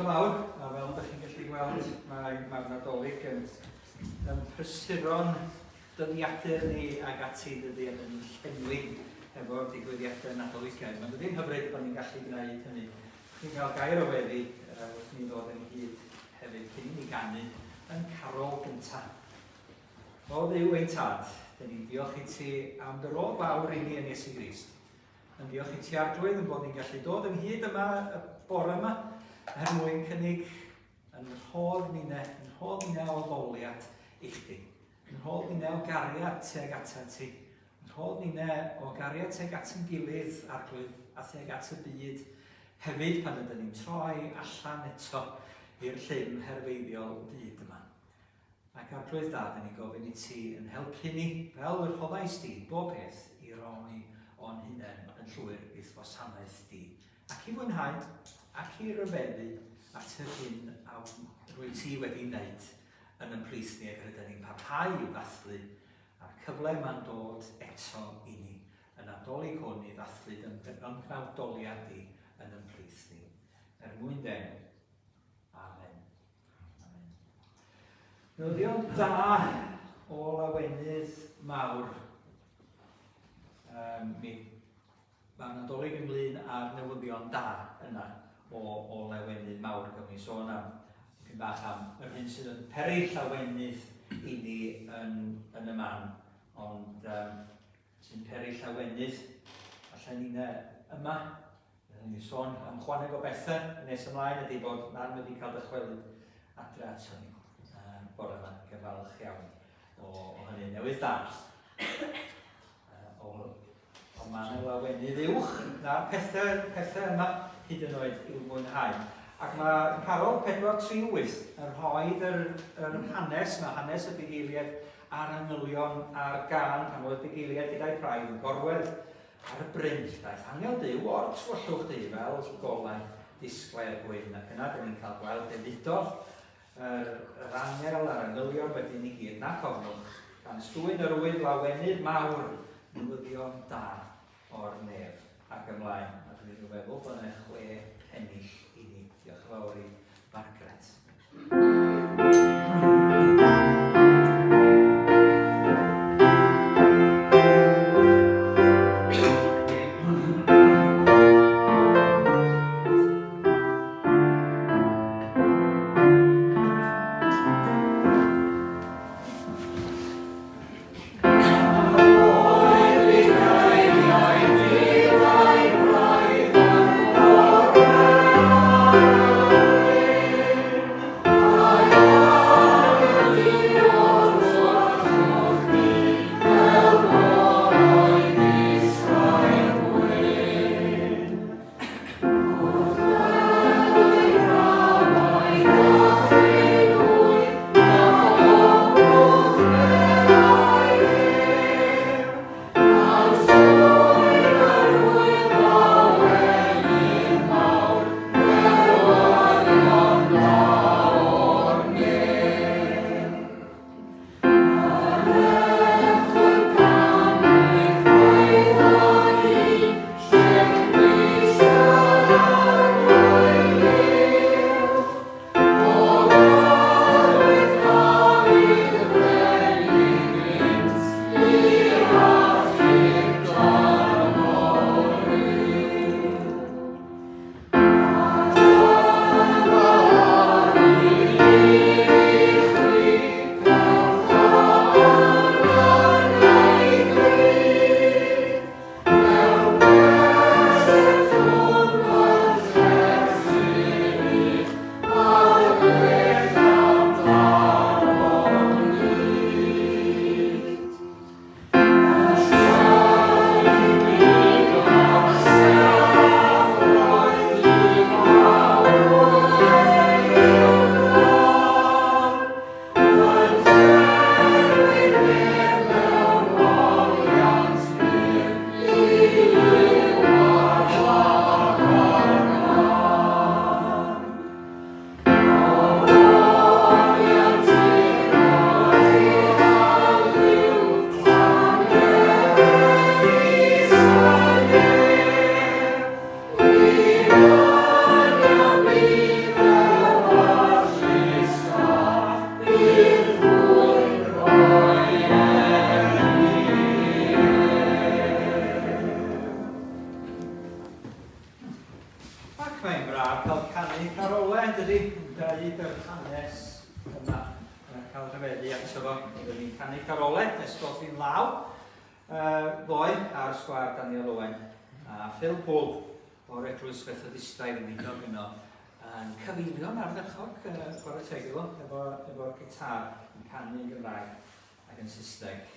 Mawr, a fel ydych chi'n gallu gweld, mae'r Nadolig yn prysuron dyddiadur ni ag ati dydy yn llenwi efo'r digwyddiadau Nadoligaidd. Mae'n dydyn hyfryd bod ni'n gallu gwneud hynny. Chi'n cael gair o weddi wrth ni ddod yn hyd hefyd cyn i ni ganu yn carol gyntaf. O Dduw ein Tad, dyn ni'n diolch i ti am dy rôl fawr i ni yn Iesu Grist. Yn diolch i ti Arglwydd yn bod ni'n gallu dod yn hyd yma, y bore yma, er mwyn cynnig yn rhodd ni o ddoliad i chdi. Yn rhodd ni o gariad tuag ata ti. Yn rhodd ni o gariad tuag at yn gilydd Arglwydd a tuag at y byd. Hefyd pan ydyn ni'n troi allan eto i'r llym herfeiddiol byd yma. Ac Arglwydd da, dyn ni'n gofyn i ti yn helpu ni fel yr rhoddais di bob peth i roi o'n hunain yn llwyr i'r gwasanaeth di. Ac i fwynhau, ac i ryfeddu at yr hyn a rwy ti wedi wneud yn ymplith ni ac rydyn ni'n parhau i'w ddathlu a'r cyfle mae'n dod eto i ni yn Nadolig hwn i ddathlu yn gnawdoliad ni yn ymplith ni. Mwyn den. Amen. Amen. Newyddion da o Llawenydd mawr. Mae Nadolig ynglyn â'r newyddion da yna o Llawenydd mawr. Gawyn ni sôn am pyn bach am yr hyn sydd yn peri Llawenydd i ni yn y man. Ond sy'n peri Llawenydd allan ni'n yma. Ni sôn am chwaneg o bethau nes ymlaen ydy bod na'n wedi cael dychwelyd adre ato ni. Bore yma gyfalch iawn o hynny newydd dars. O man y Llawenydd uwch, na'r pethau yma hyd yn oed i'w mwynhau. Ac mae Carol 438 yn rhoid yr hanes, mae hanes y bugeiliaid a'r anylion a'r gan pan oedd bugeiliaid gyda'i braidd yn gorwedd ar y bryn. Daeth angel Duw o'r twyllwch di fel golau disglair gwyn. Ac yna dyn ni'n cael gweld ddiwyddodd yr angel a'r anylion wedyn ni gyd. Na cofnwch, gan stwyn yr wydd Llawenydd mawr, newyddion da o'r nef ac ymlaen. A dwi'n feddwl bod yna 6 pennill i ni. Diolch yn fawr i Margaret. Oh Carolau, dydy, yn deud yr hanes yma, cael rhyfeddu ato fo. Byddwn ni'n canu carolau, nesgodd fi'n law, ddoe a'r sgwar Daniel Owen, a Phil Paul o'r eglwys Fethodistaidd yn unig yno, yn cyfeilio'n ardderchog, chwarae teg iddo, efo'r gitar, yn canu yn Gymraeg ac yn Saesneg,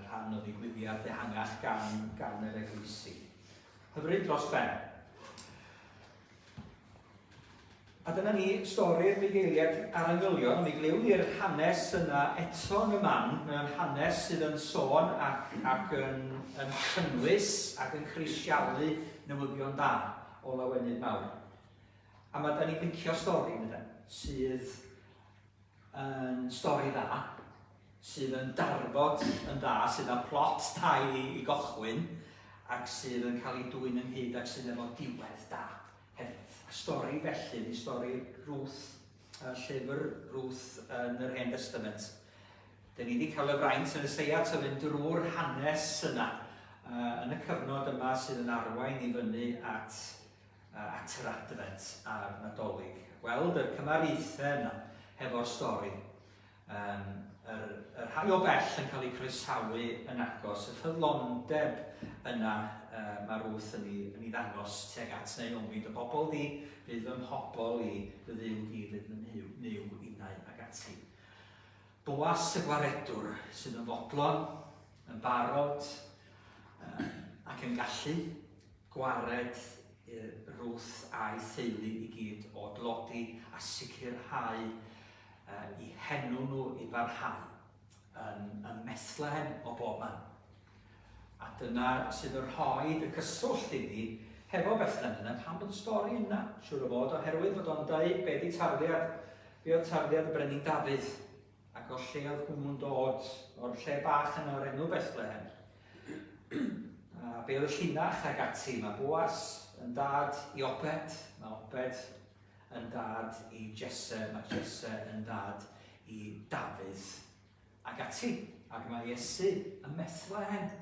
rhan o ddigwyddiad ehangach gan yr eglwysi. Hyfryd dros ben. A dyna ni stori'r bugeiliaid ar angylion, mi gliwn i'r hanes yna eto yn y man. Mae'n hanes sydd yn sôn ac yn cynnwys ac yn crisialu newyddion da o Llawenydd mawr. A mae da ni'n licio stori yn ydyn, sydd yn stori dda, sydd yn darfod yn dda, sydd yn plot da i gochwyn, ac sydd yn cael ei dwyn ynghyd ac sydd efo diwedd da hefyd. Stori felly, di stori Ruth, llyfr Ruth yn yr Hen Testament. Da ni wedi cael y fraint yn y Seiat o fynd drwy'r hanes yna yn y cyfnod yma sydd yn arwain i fyny at yr Adfent a'r Nadolig. Weld y cymariaethau yna hefo'r stori. Yr rhai o bell yn cael ei croesawu yn agos, y ffyddlondeb yna mae Ruth yn ei ddangos tuag at Naomi. Dy bobl di fydd fy mhobl i, dy ddiw di fydd yn nyw unau ag ati. Boas y gwaredwr sydd yn fodlon, yn barod ac yn gallu gwared Ruth a'i theulu i gyd o dlodi a sicrhau i henw nhw i barhau yn Methlehem o bob man. A dyna sydd yn rhoi y cyswllt i ni hefo Bethlehem yna, pam bod y stori yna, siŵr o fod, oherwydd fod o'n dweud be oedd tarddiad y brenin Dafydd, ac o lle oedd hwnnw'n dod o'r lle bach yna o'r enw Bethlehem. A be oedd y llinach ag ati, mae Boas yn dad i Obed, mae Obed yn dad i Jesse, mae Jesse yn dad i Dafydd ag ati. Ac mae Iesu yn Methlehem.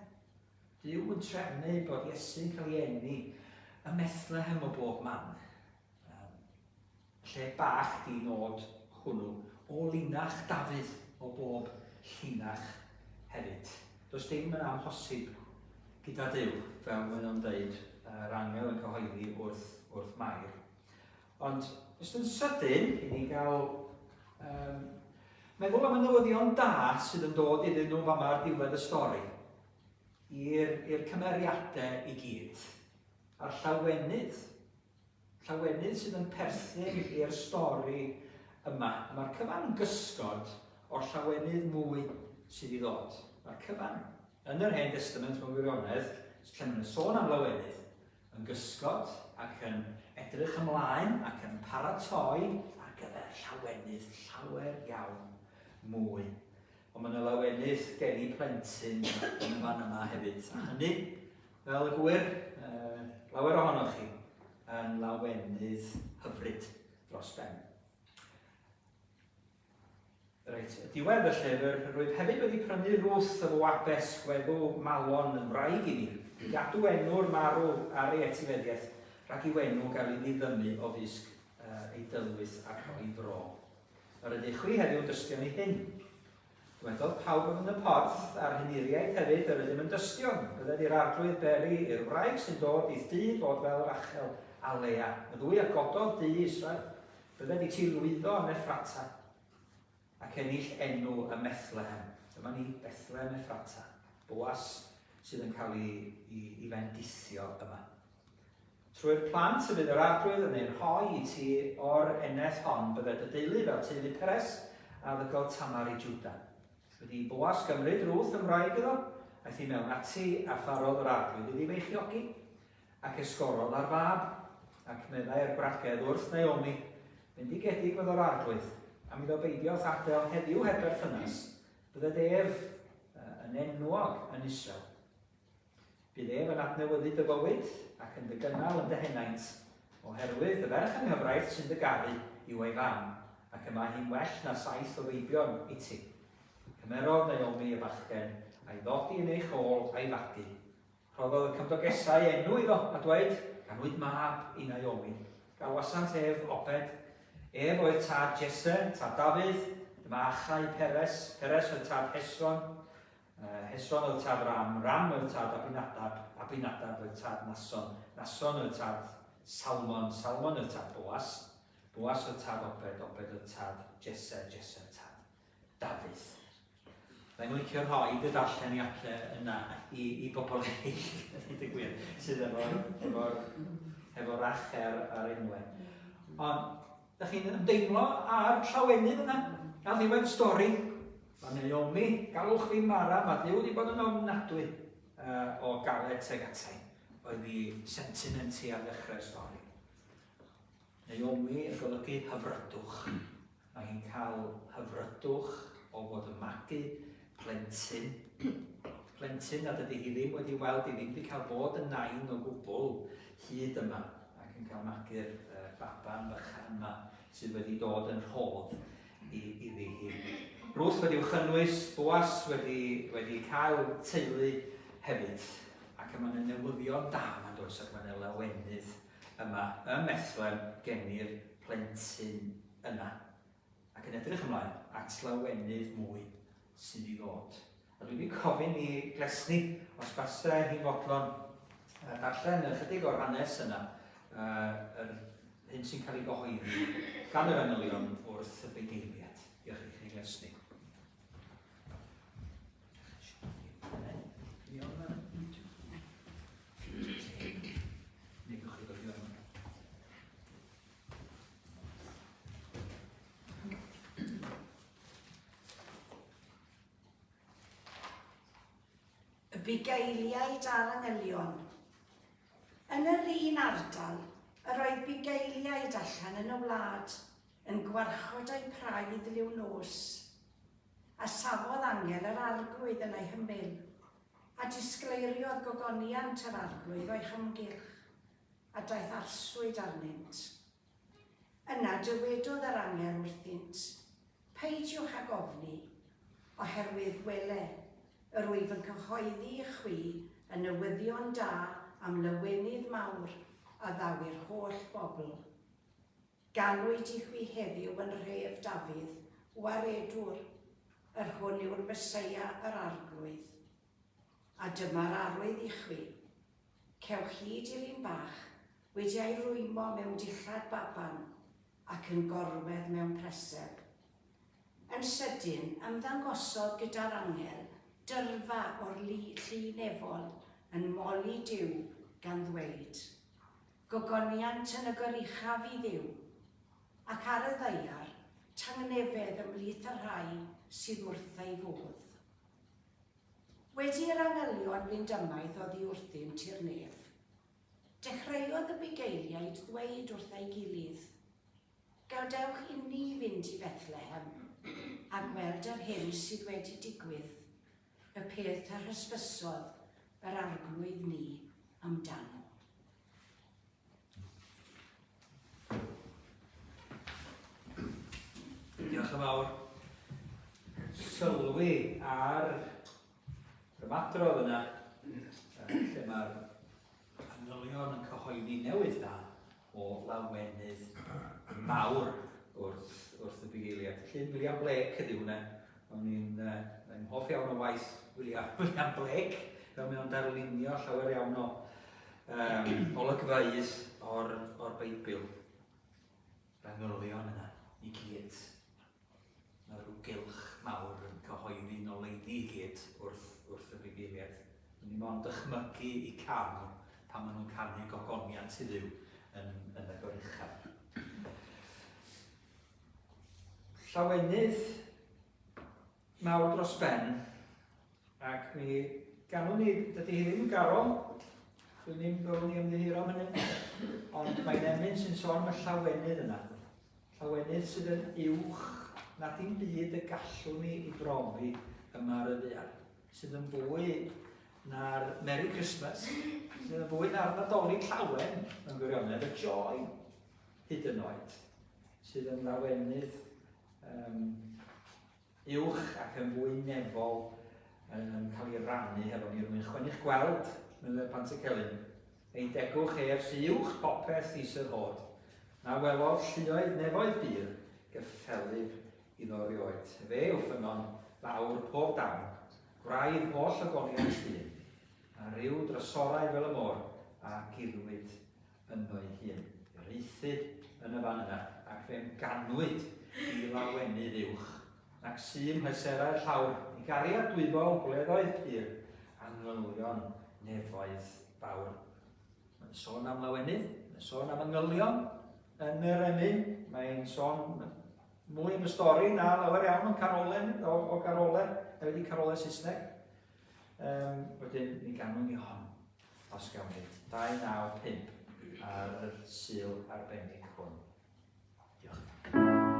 Dyw yn trefnu bod Iesu'n cael ei enni y Methlehem o bob man. Lle bach di nod hwnnw o linach Dafydd o bob llinach hefyd. Does dim yn amhosib gyda Dyw, fel maen nhw'n dweud, yr angel yn cyhoeddi wrth mae'r. Ond, ys yn sydyn i ni gael meddwl am y newyddion da sydd yn dod iddyn nhw fama ar diwedd y stori. I'r cymeriadau i gyd, a'r llawenydd sydd yn perthyn i'r stori yma. Mae'r cyfan yn gysgod o'r llawenydd mwy sydd i ddod. Mae'r cyfan yn yr Hen Testament mewn wirionedd, lle mae'n sôn am lawenydd, yn gysgod ac yn edrych ymlaen ac yn paratoi ar gyfer llawenydd llawer iawn mwy. Ond mae yna lawenydd gen i plentyn yn y fan yma hefyd. A hynny, fel y gwir, lawer ohonoch chi, yn lawenydd hyfryd dros ben. Reit, diwedd y llyfr, rwyf hefyd wedi prynu Ruth o wabes weddw malon yn wraig i ni. Gadw enw'r marw ar ei etifeddiaeth, rhag i wenw gael ei ddiddymu o fusg ei dylwyth ac o'i fro. Yr ydych chi heddiw dystion i hyn. Dywedodd pawb yn y porth a'r hyniriaid hefyd yr ydym yn dystion. Bydded i'r arglwydd beri i'r wraig sy'n dod i dŷ bod fel Rachel a Lea. Y ddwy agododd dŷ Israel. Bydded i ti lwyddo yn Effrata ac ennill enw y Methlehem. Dyma ni Bethlehem Effrata. Boas sydd yn cael ei fendithio yma. Trwy'r plant y bydd yr arglwydd yn ein rhoi i ti o'r eneth hon bydded y deulu fel teulu Peres a ddygol tamar i Juda. Wedi Boas gymryd Ruth yn wraig iddo, aeth hi mewn ati a pharodd yr arglwydd iddi feichiogi, ac esgorodd ar fab, ac meddai'r gwragedd wrth Naomi, bendigedig oedd o'r arglwydd, a mi ddobeidio adael heddiw heb berthynas, bydde ef yn enwog yn Israel. Bydd ef yn adnewyddu dy fywyd ac yn dy gynnal yn dy henaint, oherwydd y ferch yng nghyfraith sy'n dy garu i'w ei fam, ac yma hi'n well na 7 o feibion i ti. Cymerodd Naomi y bachgen a'i ddodi yn ei chôl a'i fagu. Rhoddodd y cymdogesau enw iddo a dweud, ganwyd mab i Naomi, gael wasanaeth ef obed. Ef oedd tad Jesse, tad Dafydd, dyma achau Peres. Peres oedd tad Hesron. Hesron oedd tad Ram. Ram oedd tad Abinadab. Abinadab oedd tad Nason. Nason oedd tad Salmon. Salmon oedd tad Boas. Boas oedd tad obed. Obed oedd tad Jesse. Jesse oedd tad Dafydd. Mae'n licio rhoi y darlleniadau yna i bobl eraill, sydd efo'r acher ar enwau. Ond, ydych chi'n ymdeimlo ar Llawenydd yna, ar ddiwedd stori. Mae Naomi, galwch fi Mara, mae Dyw wedi bod yn ofnadwy o galed teg atai. Oedd hi sentimenti ar ddechrau stori. Naomi yn golygu hyfrydwch. Mae hi'n cael hyfrydwch o fod yn magu plentyn. Plentyn a dydy hi ddim wedi weld, hi ddim wedi cael bod yn nain o gwbl hyd yma. Ac yn cael magu'r baban bychan yma sydd wedi dod yn rhodd iddi hi. Wrth wedi chynnwys, Boas wedi cael teulu hefyd. Ac yma yna newyddion da yma does, ac yma yna lawenydd yma ym Methlem genir plentyn yna. Ac yn edrych ymlaen at lawenydd mwy sydd i ddod. A dwi wedi cofyn i Glesni, os basta hi'n fodlon darllen ychydig o'r hanes yna, yr hyn sy'n cael ei gyhoeddi gan yr anylion wrth y bugeiliaid. Diolch i chi Glesni. Bugeiliaid a'r anylion. Yn yr un ardal, yr oedd bugeiliaid allan yn y wlad yn gwarchod eu praidd liw nos, a safodd angel yr arglwydd yn ei hymyl, a disgleiriodd gogoniant yr arglwydd o'i hymgylch, a daeth arswyd arnynt. Yna dywedodd yr angel wrthynt, peidiwch ag ofni, oherwydd wele, yr wyf yn cyhoeddi i chwi yn newyddion da am lawenydd mawr a ddawi'r holl bobl. Galwyd i chwi heddiw yn rhef Dafydd, waredwr, yr hwn yw'r Meseia yr arglwydd. A dyma'r arwydd i chwi. Cewch hyd i'r un bach, wedi ei rwymo mewn dillad baban ac yn gorwedd mewn preseb. Yn sydyn, ymddangosodd gyda'r angel dyrfa o'r llu nefol yn moli Duw gan ddweud. Gogoniant yn y goruchaf i Dduw, ac ar y ddeiar tangnefedd ymlith y rhai sydd wrth ei fodd. Wedi'r anylion fynd ymaith oddi wrthynt i'r nef, dechreuodd y bugeiliaid ddweud wrth ei gilydd, gadewch i ni fynd i Bethlehem a gweld yr hyn sydd wedi digwydd, y peth a hysbysodd yr arglwydd ni amdano. Diolch yn fawr. Sylwi ar ymadrodd yna, lle mae'r anylion yn cyhoeddi newydd da o lawenydd mawr wrth y bugeiliaid. Llyn William Blake ydy hwnna. O'n i'n hoff iawn o waith William Blake, fel mae o'n darlunio llawer iawn o olygfeydd o'r Beibl. Rangyrlion yna i gyd. Mae rhyw gylch mawr yn cyhoeddi noleiddi i gyd wrth y bugeiliaid. Mae'n mond dychmygu i cam pan maen nhw'n canu gogoniant i Dduw yn y goruchaf. Llawenydd mawr dros ben, ac mi ganwn ni, dydy hi ddim yn garol, dwi'n ddim bod ni ymddihiro am hynny, ond mae'n emyn sy'n sôn am y llawenydd yna. Llawenydd sydd yn uwch na dim byd y gallwn ni i brofi yma ar y ddaear, sydd yn fwy na'r Merry Christmas, sydd yn fwy na'r Nadolig Llawen, mewn gwirionedd, y joy hyd yn oed, sydd yn lawenydd uwch ac yn fwy nefol yn cael ei rannu hefo ni rhywun chwennych gweld mewn y Pantycelyn. Ei degwch ef sy'n uwch popeth is yr hod Na welodd lluoedd nefoedd byr gyffelib iddo rioed. Fe yw ffynon fawr pob dawn, gwraidd holl agoniad llun, a ryw drysorau fel y môr a girwyd yno ei hun. Reithyd yn y fan yna, ac fe'n ganwyd i Llawenydd uwch, ac sy'n hyserau llawr i gariad dwyfol gwleddoedd pyr a nghylion nefoedd fawr. Mae'n sôn am Llawenydd, mae'n sôn am yngylion yn yr emyn, mae'n sôn mwy yn y stori na lawer iawn yn carolen, o garolen, wedi carolen Saesneg. Wedyn, ni ganwn ni hon, os gawn ni, 295 ar y Sul arbennig hwn. Diolch.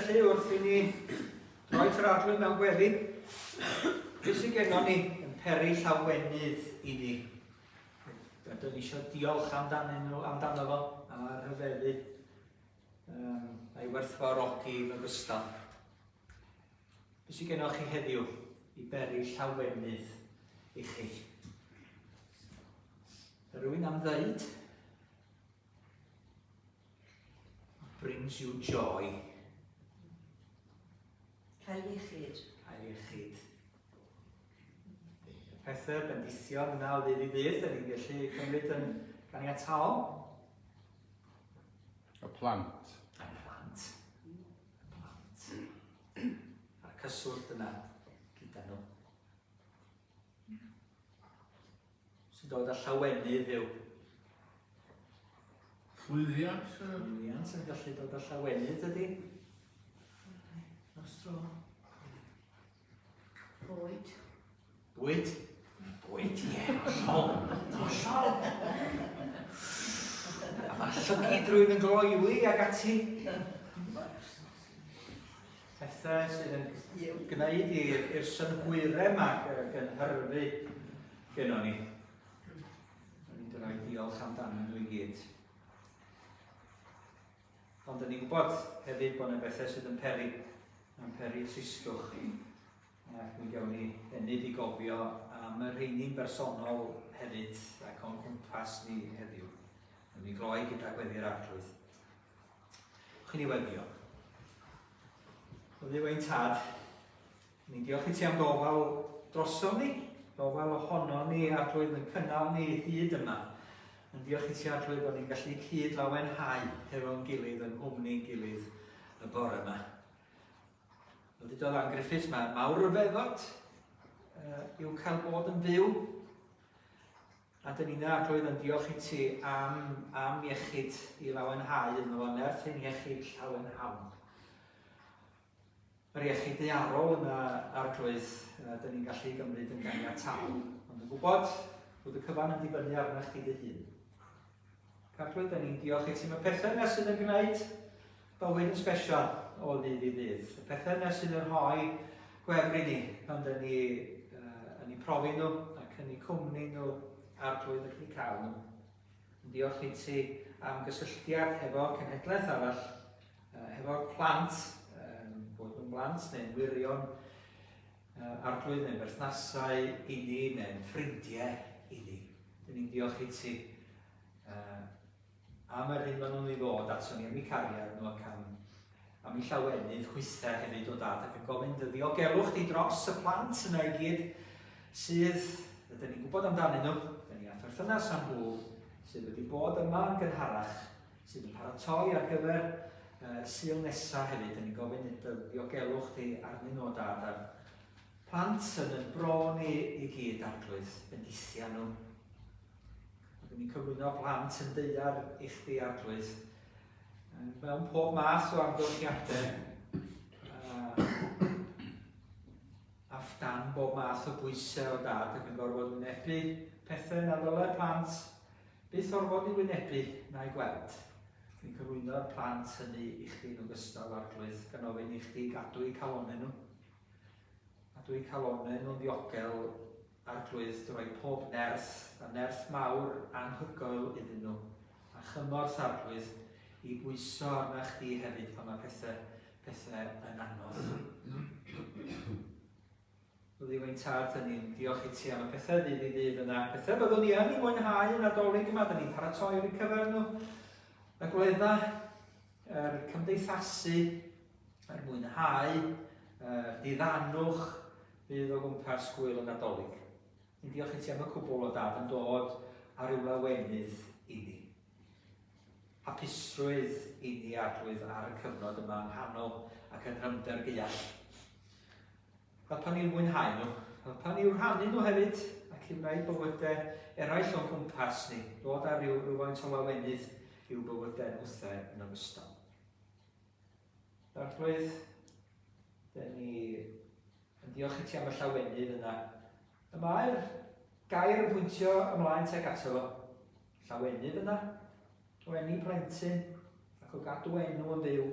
felly wrth i ni roi tradwy mewn gweddi, beth sydd gennym ni yn peri Llawenydd i ni. Ydyn ni eisiau diolch amdano fo a rhyfeddu a'i werthfawrogi yn ogystal. Beth sydd gennych chi heddiw i beri Llawenydd i chi? Rwy'n am ddeud, brings you joy. Cael iechyd. Cael iechyd. Pethau bendithion yna o ddydd i ddydd, da ni'n gallu cymryd yn ganiataol. Y plant. Y plant. Y plant. A'r cyswllt yna gyda nhw. Sy'n dod â Llawenydd yw. Llwyddiant. Llwyddiant sy'n gallu dod â Llawenydd ydy. Nostro. Bwyd. Bwyd. Bwyd, ie. Hollol. Hollol. A mae drwy'n yn gloiwi ag ati. Pethau sydd yn gwneud i'r synhwyrau yma gynhyrfu gyda ni. Ni'n rhoi diolch amdano nhw i gyd. Ond ni'n gwybod hefyd bod yna bethau sydd yn peri trisgwch. Ac mi gawn ni enid i gofio am yr rheini'n bersonol hefyd ac o'n cwmpas ni heddiw. Ni gloi gyda gweddi'r arglwydd. Chi'n ei weddio. O ddiwein tad, ni'n diolch i ti am gofal drosom ni, gofal ohono ni arglwydd yn cynnal ni hyd yma. Yn diolch i ti arglwydd bod ni'n gallu cyd lawenhau efo'n gilydd yn gwmni'n gilydd y bore yma. Fel dydodd Ann Griffiths, mae mawr ryfeddod yw cael bod yn fyw. A dyn ni'n arglwydd yn diolch i ti am iechyd i lawenhau yn o'n nerth yn iechyd llawenhawn. Mae'r iechyd deiarol yna arglwydd, dyn ni'n gallu gymryd yn ganiataol. Ond yn gwybod bod y cyfan yn dibynnu arna chdi dy hun. Arglwydd, dyn ni'n diolch i ti. Mae pethau yna sydd yn gwneud bywyd yn special o ddydd i ddydd. Y pethau yna sydd yn rhoi gwefru ni pan dyn ni yn eu profi nhw ac yn eu cwmni nhw arglwydd ac yn eu cael nhw. Diolch i ti am gysylltiad hefo cenhedlaeth arall, hefo'r plant, bod nhw'n blant neu'n wirion arglwydd neu'n berthnasau i ni neu'n ffrindiau i ni. Dyn ni'n diolch i ti am yr hyn maen nhw'n ei ddod ato ni am eu cariad nhw ac am eu llawenydd chwythau hefyd o dad ac yn gofyn diogelwch di dros y plant yna i gyd sydd, ydyn ni'n gwybod amdanyn nhw, ydyn ni atherthynas am nhw sydd wedi bod yma yn gynharach, sydd yn paratoi ar gyfer Sul nesaf hefyd, ydyn ni'n gofyn diogelwch di arnyn nhw o dad a'r plant yn bron i gyd arglwydd, bendithia nhw. Ydyn ni'n cyflwyno plant yn deiar i chdi arglwydd. Mewn pob math o amgylchiadau a fdan bob math o bwysau o dad ac yn gorfod wynebu pethau na ddylai plant byth orfod i wynebu na'i gweld. Ni'n cyflwyno'r plant hynny i chdi yn ogystal arglwydd gan ofyn i chdi gadw eu calonau nhw. Gadw eu calonau nhw'n ddiogel arglwydd drwy pob nerth a nerth mawr anhygoel iddyn nhw a chymorth arglwydd i bwyso arna chdi hefyd pan mae pethau yn anodd. Ddiwein tad, dyn ni'n diolch i ti am y pethau ddydd i ddydd yna. Pethau byddwn ni yn ei mwynhau yn adolyg yma, dyn ni'n paratoi ar eu cyfer nhw. Y gweddau, yr cymdeithasu, yr mwynhau, diddanwch fydd o gwmpas gwyl yn adolyg. Ni'n diolch i ti am y cwbl o dad yn dod ar yw lawenydd i ni. Hapusrwydd i ni arglwydd ar y cyfnod yma yng nghanol ac yn rhymder gaeaf. Helpa ni'n mwynhau nhw, helpa ni'n rhannu nhw hefyd ac i wneud bywydau eraill o'n cwmpas ni, dod ar rhywfaint o lawenydd i'w bywydau wrthau yn ogystal. Arglwydd, dyn ni yn diolch i ti am y llawenydd yna. Y mae'r gair yn pwyntio ymlaen teg ato fo. Llawenydd yna, Weni plentyn, ac o gadw enw yn fyw,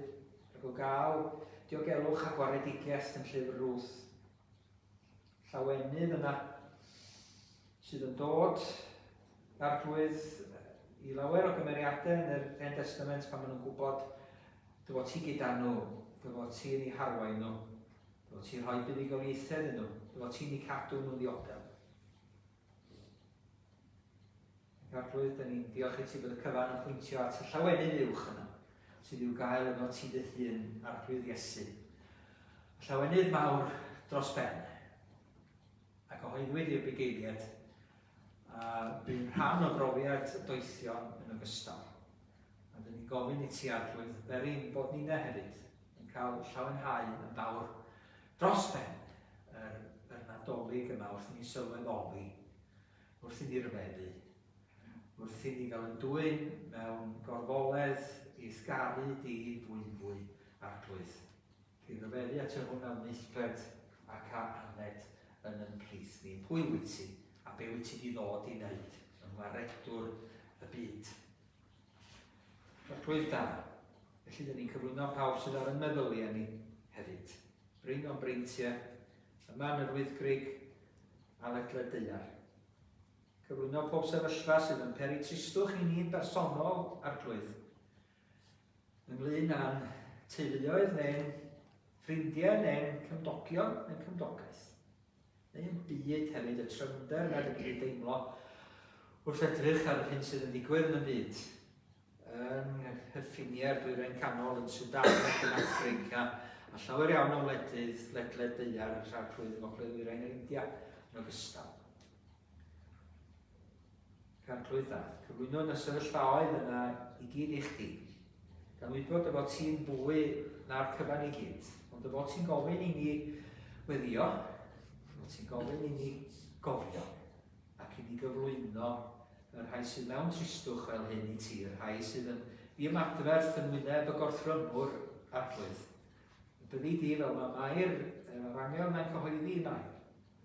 ac o gael diogelwch a gwaredigaeth yn llyfr Ruth. Llawenydd yna sydd yn dod arglwydd i lawer o gymeriadau yn yr Hen Testament pan maen nhw'n gwybod dyfod ti gyda nhw, dyfod ti yn eu harwain nhw, dyfod ti'n rhoi buddugoliaethau yn nhw, dyfod ti'n eu cadw nhw'n ddiogel. Arglwydd, dyn ni'n diolch i ti bod y cyfan yn pwyntio at y llawenydd uwch yna, sydd i'w gael yno ti dy hun arglwydd Iesu. Llawenydd mawr dros ben, ac ohoeddwyd i'r bugeiliaid, a bydd rhan o brofiad y doethion yn ogystal. A dyn ni'n gofyn i ti arglwydd, ferin bod ni'na hefyd yn cael llawenhau yn fawr dros ben yr nadolig yma wrth i ni sylweddoli, wrth i ni ryfeddu, wrth i ni gael yn dwyn mewn gorfoledd i ysgaru di fwy arglwydd. I ryfeddu at y hwn am neithbed ac a aned yn plith ni. Pwy wyt ti a be wyt ti di ddod i wneud yn waredwr y byd. Arglwydd da. Felly dyn ni'n cyflwyno pawb sydd ar y meddyliau ni hefyd. Bryn o'n breintiau, yma yn yr Wyddgrug a ledled daear. Cyflwyno pob sefyllfa sydd yn peri tristwch i ni'n bersonol arglwydd. Ynglŷn â'n teuluoedd neu'n ffrindiau neu'n cymdogion neu'n cymdogaeth. Neu'n byd hefyd y tryfnder nad ydyn ni'n deimlo wrth edrych ar hyn sydd yn digwydd yn y byd. Yn hyffiniau'r dwyrain canol yn Sudan ac yn Affrig a llawer iawn o wledydd, ledled daear arglwydd gogledd dwyrain yr India yn ogystal. Arglwydd dda, cyflwyno yn y sefyllfaoedd yna i gyd i chdi. Gan wybod efo ti'n fwy na'r cyfan i gyd, ond efo ti'n gofyn i ni weddio, efo ti'n gofyn i ni gofio, ac i ni gyflwyno yr rhai sydd mewn tristwch fel hyn i ti, yr rhai sydd yn i ymadferth yn wyneb y gorthrymwr arglwydd. Byddi di fel mae mae'r angel mae'n cyhoeddi i Mair,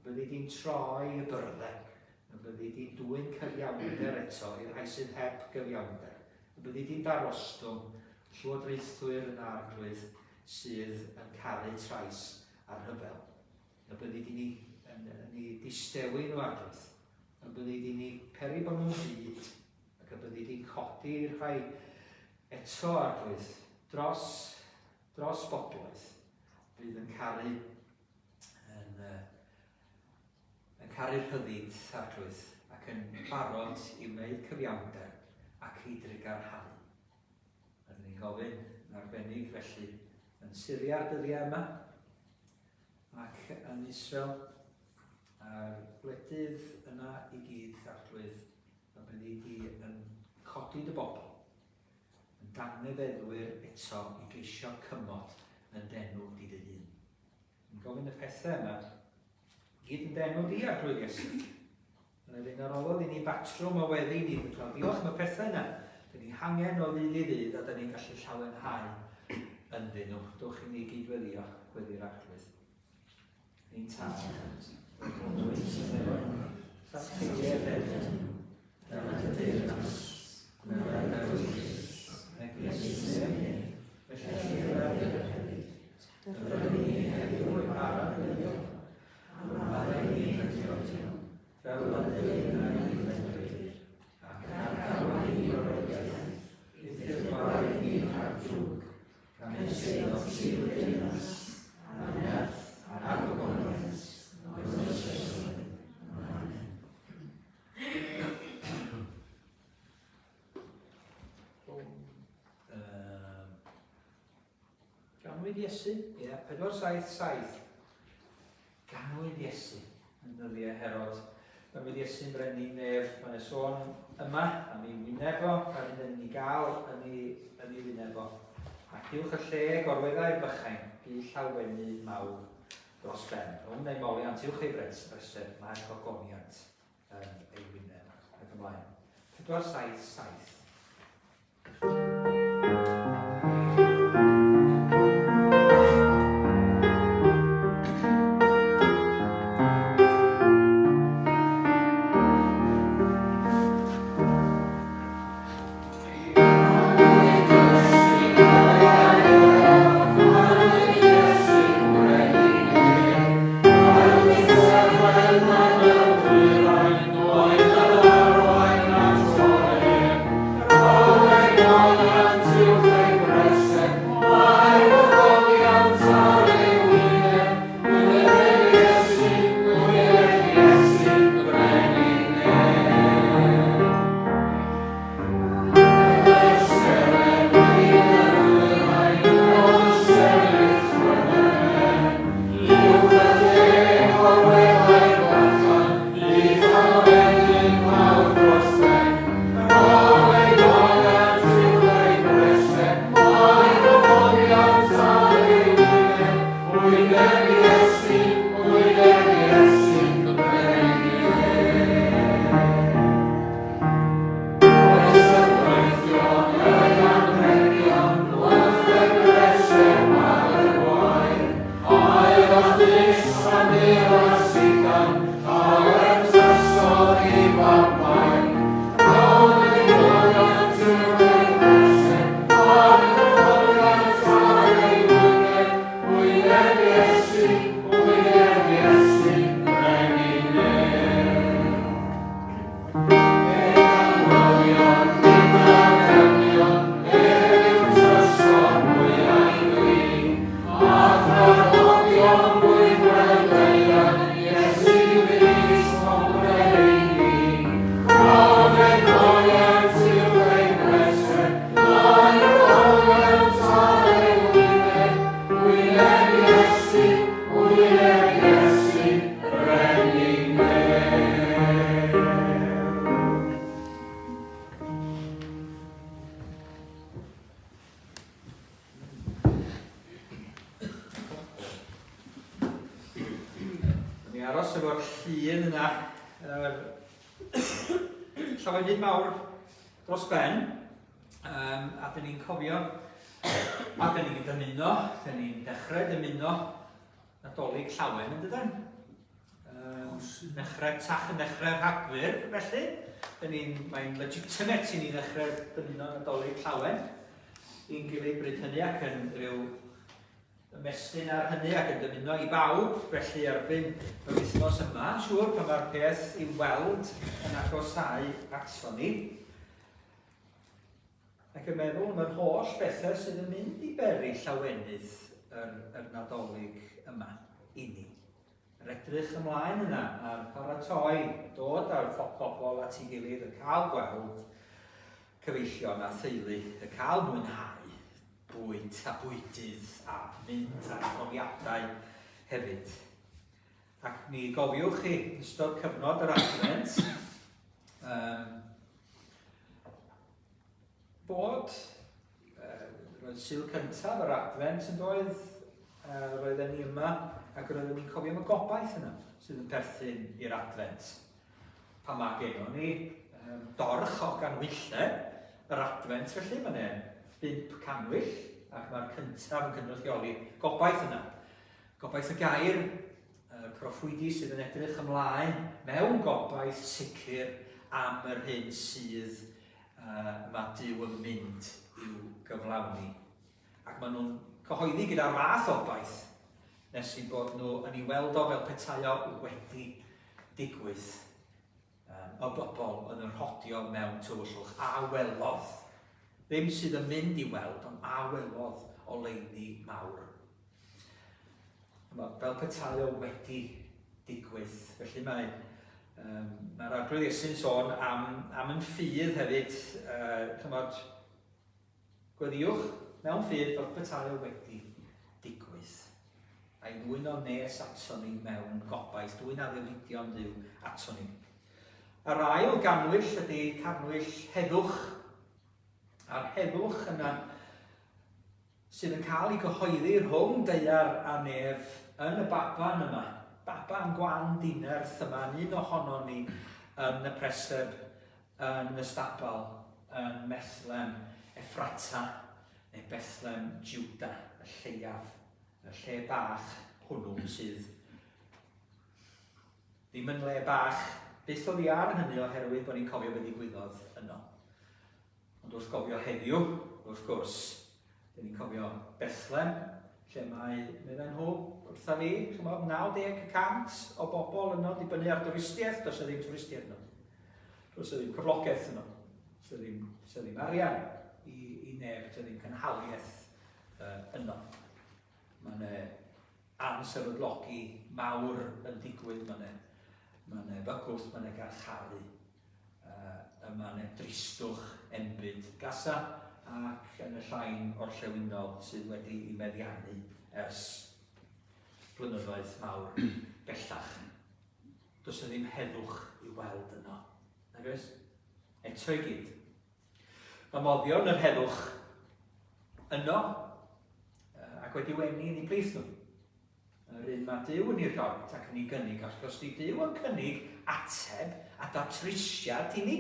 byddi di'n troi y byrddau, byddi di'n dwy'n cyfiawnder eto i'r rhai sydd heb gyfiawnder, byddi di'n darostwm llywodraethwyr yn arglwydd sydd yn caru trais ar rhyfel. Y byddi di ni distewi nhw arglwydd. Y byddi di ni peri bod nhw'n byd. Ac y byddi di'n codi'r rhai eto arglwydd dros bobloedd. Bydd yn caru'r rhyddid arglwydd ac yn barod i wneud cyfiawnder ac i drigarhau. Rydyn ni'n gofyn yn arbennig felly yn Syria'r dyddiau yma ac yn Israel a'r gwledydd yna i gyd arglwydd a byddi di yn codi dy bobl yn dangnefeddwyr eto i geisio cymod yn denw di dy hun. Yn gofyn y pethau yma gyd yn denw di arglwydd Iesu. Yn yr un ar ôl i ni batrwm o weddi ni. Diolch am y pethau yna. Dyn ni hangen o ddydd i ddydd a dyn ni'n gallu llawenhau ynddyn nhw. Dwch i ni gydweddio gweddi'r arglwydd. Ni'n tad. Ganwyd Iesu, 477. Ganwyd Iesu yn dyddiau Herod. Ganwyd Iesu'n brenu nef, mae'n sôn yma am ei wyneb o, a ni'n ei gael yn ei wyneb o. Ac uwch y lle gorweddau'r bychain, i Llawenydd mawr dros ben. Hwn ei moliant uwch ei breser, mae'n gogoniant yn ei wyneb. Ac ymlaen. 477. aros efo'r llun yna, llawenydd mawr dros ben, a dyn ni'n cofio, a dyn ni'n dymuno, dyn ni'n dechrau dymuno Nadolig llawen yn dydyn. Tach yn dechrau Rhagfyr, felly. Mae'n legitimate i ni ddechrau dymuno Nadolig llawen. I'n gilydd bryd hynny ac yn rhyw ymestyn ar hynny ac yn dymuno i bawb, felly erbyn y wythnos yma, siŵr pan mae'r peth i weld yn agosau ato ni. Ac yn meddwl am yr holl bethau sydd yn mynd i beri llawenydd yr Nadolig yma i ni. Yr edrych ymlaen yna a'r paratoi, dod â'r pobl at ei gilydd, y cael gweld cyfeillion a theulu, y cael mwynhau, bwyd a bwydydd a mynd a profiadau hefyd. Ac mi gofiwch chi, yn ystod cyfnod yr Adfent, bod roedd Sul cyntaf yr Adfent yn doedd, roedden ni yma ac roedden ni'n cofio am y gobaith yna sydd yn perthyn i'r Adfent. Pan mae gennym ni dorch o ganwyllau yr Advent, felly mae'n 5 canwyll, ac mae'r cyntaf yn cynrychioli gobaith yna. Gobaith y gair, proffwydi sydd yn edrych ymlaen mewn gobaith sicr am yr hyn sydd mae Duw yn mynd i'w gyflawni. Ac maen nhw'n cyhoeddi gyda'r math obaith nes i bod nhw yn ei weld o fel petai o wedi digwydd. O bobl yn yr hodio mewn tywyllwch a welodd. Ddim sydd yn mynd i weld, ond a welodd o leini mawr. Fel petai o wedi digwydd. Felly mae'r arglwydd Iesu'n sôn am yn ffydd hefyd, gweddiwch mewn ffydd fel petai o wedi digwydd. A'i ddwyn o nes ato ni mewn gobaith, dwyn addewidio'n Dduw ato ni. Yr ail ganwyll ydy canwyll heddwch. A'r heddwch yna sydd yn cael ei gyhoeddi rhwng daear a nef yn y baban yma. Baban gwan dinerth yma, un ohono ni yn y preseb, yn y stabal, yn Methlem Effrata neu Bethlem Juda, y lleiaf, y lle bach hwnnw sydd ddim yn le bach. Beth oedd i ar hynny oherwydd bod ni'n cofio beth ddigwyddodd yno. Ond wrth gofio heddiw, wrth gwrs, dyn ni'n cofio Bethlem, lle meddai nhw wrtha fi, 90% o bobl yno dibynnu ar dwristiaeth, does ddim twristiaeth yno. Does ddim cyflogaeth yno. Does ddim arian i neb, does ddim cynhaliaeth yno. Mae'n ansefydlogi mawr yn digwydd, mae'n bygwth, mae'n garcharu, mae'n dristwch enbyd gasa ac yn y llain orllewinol sydd wedi ei meddiannu ers blynyddoedd mawr bellach. Does ddim heddwch i weld yno. Nag oes? Eto i gyd. Mae moddion yr heddwch yno ac wedi wenu yn ei blith nhw. Yr un mae Duw yn ei rhoi ac yn ei gynnig, ac os di Duw yn cynnig ateb a datrisiad i ni,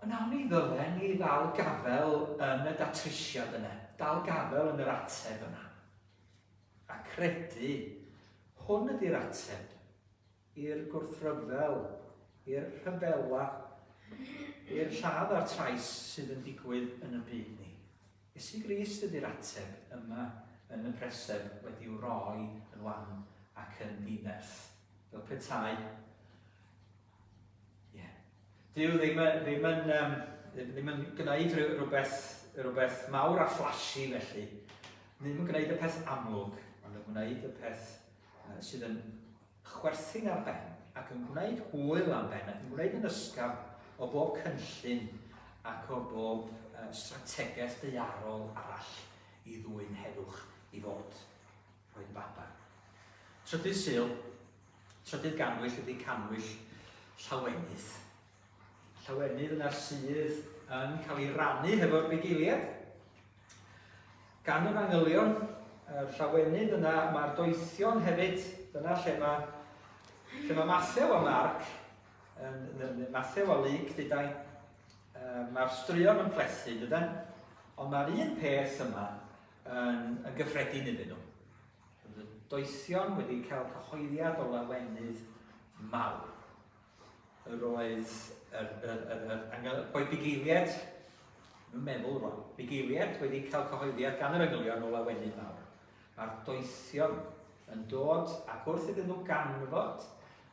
yna ni ddylen ni ddal gafel yn y datrisiad yna, dal gafel yn yr ateb yna. A credu hwn ydy'r ateb i'r gwrthryfel, i'r rhyfela, i'r lladd a'r trais sydd yn digwydd yn y byd ni. Iesu Grist ydy'r ateb yma yn y preseb wedi'w roi yn wan ac yn ddinerth. Fel petai. Dyw ddim yn gwneud rhywbeth mawr a flashy felly. Ddim yn gwneud y peth amlwg, ond yn gwneud y peth sydd yn chwerthin ar ben ac yn gwneud hwyl am ben ac yn gwneud yn ysgaf o bob cynllun ac o bob strategaeth daearol arall i ddwyn heddwch i fod roi'n baban. Trydydd Sul, trydydd ganwyll ydy canwyll llawenydd. Llawenydd yna sydd yn cael ei rannu hefo'r bugeiliaid. Gan yr angylion, llawenydd yna, mae'r doethion hefyd, dyna lle mae Lle mae Mathew a Marc, Mathew a Luc, dydau, mae'r straeon yn plethu, dydyn? Ond mae'r un peth yma yn gyffredin iddyn nhw. Doethion wedi cael cyhoeddiad o lawenydd mawr. Yr oedd bugeiliaid, yn meddwl rwan, bugeiliaid wedi cael cyhoeddiad gan yr ynglion o lawenydd mawr. Mae'r doethion yn dod ac wrth iddyn nhw ganfod